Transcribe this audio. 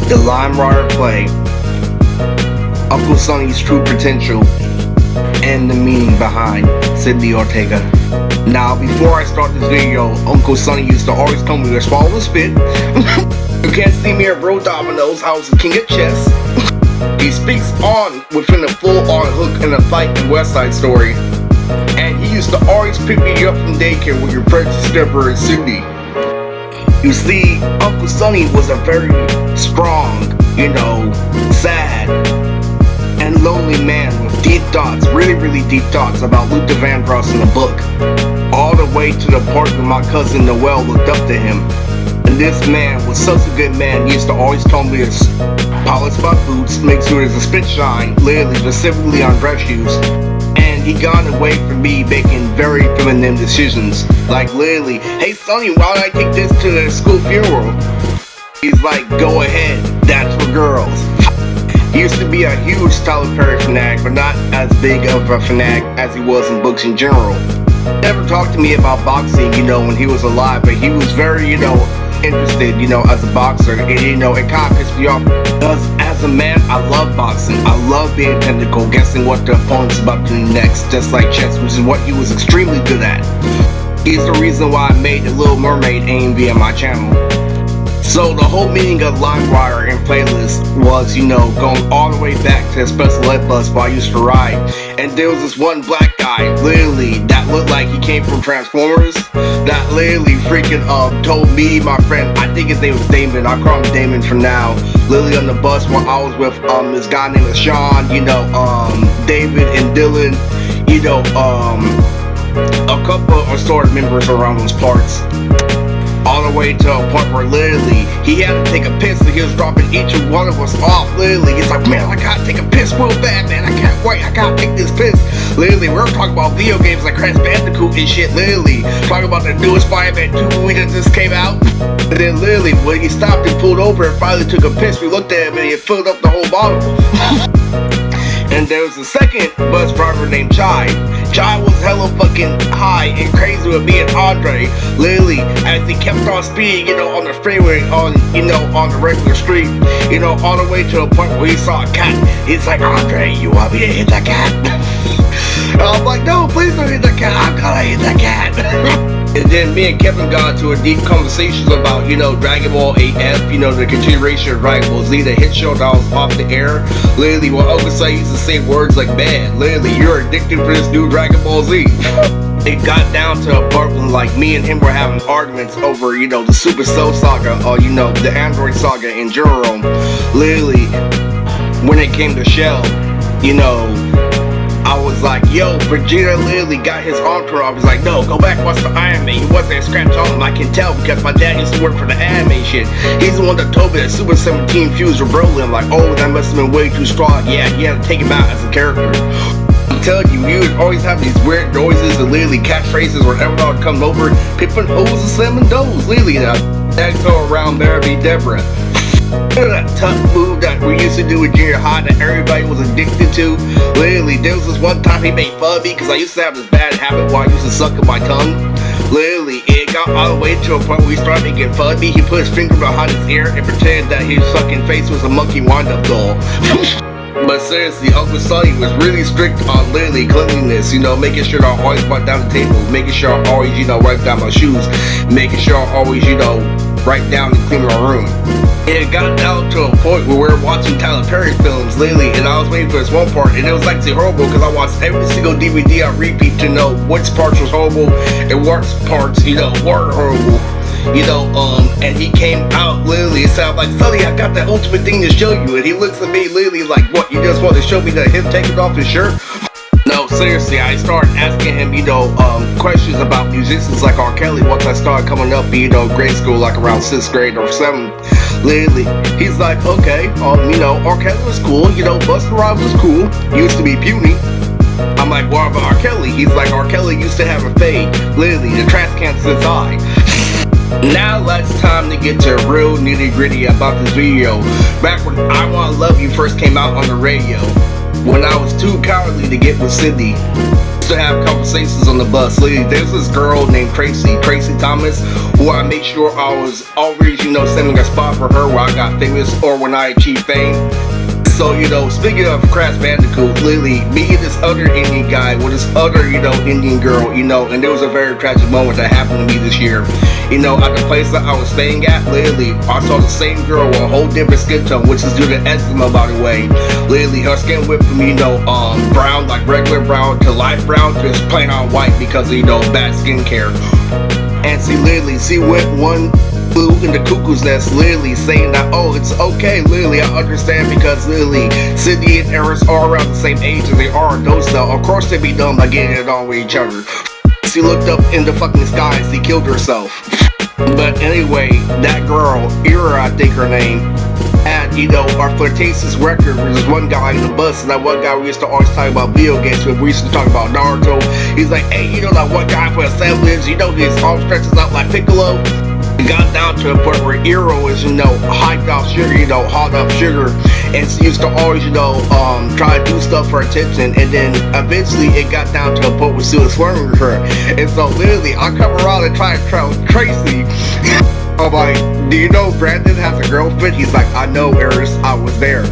The Limewire play, Uncle Sonny's true potential, and the meaning behind Sidney Ortega. Now, before I start this video, Uncle Sonny used to always tell me to swallow the spit. You can't see me at Bro Domino's, I was the king of chess. He speaks on within a full-on hook in a fight in West Side Story. And he used to always pick me up from daycare with your precious stepper and Cindy. You see, Uncle Sonny was a very strong, sad and lonely man with deep thoughts, really deep thoughts about Luther Vandross in the book. All the way to the part where my cousin Noel looked up to him. And this man was such a good man. He used to always tell me to polish my boots, make sure there's a spit shine, literally specifically on dress shoes. And he got away from me making very feminine decisions. Like literally, hey Sonny, why don't I take this to the school funeral? He's like, go ahead, that's for girls. He used to be a huge Tyler Perry fanatic, but not as big of a fanatic as he was in books in general. Never talked to me about boxing, when he was alive, but he was very, interested, as a boxer, and it kind of pissed me off, because as a man, I love boxing. I love being technical, guessing what the opponent's about to do next, just like chess, which is what he was extremely good at. He's the reason why I made the Little Mermaid AMV on my channel. So the whole meaning of Limewire and playlist was, going all the way back to the special ed bus where I used to ride. And there was this one black guy, literally, that looked like he came from Transformers, that literally freaking told me, my friend, I think his name was Damon, I call him Damon for now, literally on the bus where I was with this guy named Sean, David and Dylan, a couple of sort of members around those parts. All the way to a point where literally he had to take a piss and he was dropping each and one of us off. Literally, he's like, man, I gotta take a piss real bad, man. I can't wait. I gotta take this piss. Literally, we're talking about video games like Crash Bandicoot and shit. Literally, talking about the newest Spider-Man 2 movie that just came out. And then literally, when he stopped and pulled over and finally took a piss, we looked at him and he had filled up the whole bottle. And there was a second bus driver named Chai. Chai was hella fucking high and crazy with me and Andre. Literally, as he kept on speeding, on the freeway, on the regular street, all the way to a point where he saw a cat. He's like, Andre, you want me to hit that cat? And I'm like, no, please don't hit that cat. I'm gonna hit that cat. And then me and Kevin got into a deep conversation about, Dragon Ball AF, the continuation of Dragon Ball Z, the hit show that was off the air. Literally, when Uncle Sonny used to say words like, man, literally, you're addicted to this new Dragon Ball Z. It got down to a part when, me and him were having arguments over, the Super Cell Saga, or, the Android Saga in general. Literally, when it came to Shell, I was like, yo, Vegeta literally got his arm torn off. He's like, no, go back, watch the anime. He wasn't a scratch on him. I can tell because my dad used to work for the anime shit. He's the one that told me that Super 17 fused with Broly. I'm like, oh, that must have been way too strong. Yeah, you had to take him out as a character. I'm telling you, you would always have these weird noises and literally catchphrases whenever I would come over. Pippin' hoes and slamming doors. Literally, that go around there be Deborah. That tough move that we used to do in junior high that everybody was addicted to. Literally, there was this one time he made fun of me because I used to have this bad habit where I used to suck in my tongue. Literally, it got all the way to a point where he started making fun of me. He put his finger behind his ear and pretended that his fucking face was a monkey wind-up doll. But seriously, Uncle Sonny was really strict on literally cleanliness, making sure that I always wipe down the table, making sure I always, wipe down my shoes, making sure I always, write down and clean my room. It got down to a point where we were watching Tyler Perry films lately, and I was waiting for this one part, and it was actually horrible because I watched every single DVD on repeat to know which parts was horrible and what parts, weren't horrible. And he came out literally and said, like, Sonny, I got that ultimate thing to show you. And he looks at me literally like, what, you just want to show me that him taking off his shirt? No, seriously, I started asking him, questions about musicians like R. Kelly once I started coming up, grade school, like around 6th grade or 7th. Literally, he's like, okay, R. Kelly was cool, Busta Rhymes was cool, used to be puny. I'm like, what about R. Kelly? He's like, R. Kelly used to have a fade. Literally, the trash can's his eye. Now it's time to get to real nitty gritty about this video. Back when I Wanna Love You first came out on the radio, when I was too cowardly to get with Cindy. to have conversations on the bus. Literally, there's this girl named Tracy Thomas, who I made sure I was always, sending a spot for her where I got famous or when I achieved fame. So, speaking of Crash Bandicoot, literally, me and this other Indian guy with this other, Indian girl, and there was a very tragic moment that happened to me this year. At the place that I was staying at, literally, I saw the same girl with a whole different skin tone, which is due to eczema, by the way. Literally, her skin went from, brown, like regular brown, to light brown, to just plain on white because of, bad skincare. And she went one flew in the cuckoo's nest, literally saying that, oh, it's okay, literally, I understand, because literally, Sydney and Eris are around the same age as they are adults now. Of course they'd be dumb by getting it on with each other. She looked up in the fucking sky and she killed herself. But anyway, that girl, Ira, I think her name, had, our flirtatious record with this one guy in the bus, and that one guy we used to always talk about video games with. We used to talk about Naruto. He's like, hey, that one guy for assemblies, his arm stretches out like Piccolo. It got down to a point where Eero is, hyped off sugar, hot off sugar, and she used to always, try to do stuff for attention, and then eventually it got down to a point where she was flirting with her, and so literally I come around and try to tell Tracy, I'm like, do you know Brandon has a girlfriend? He's like, I know, Eris, I was there.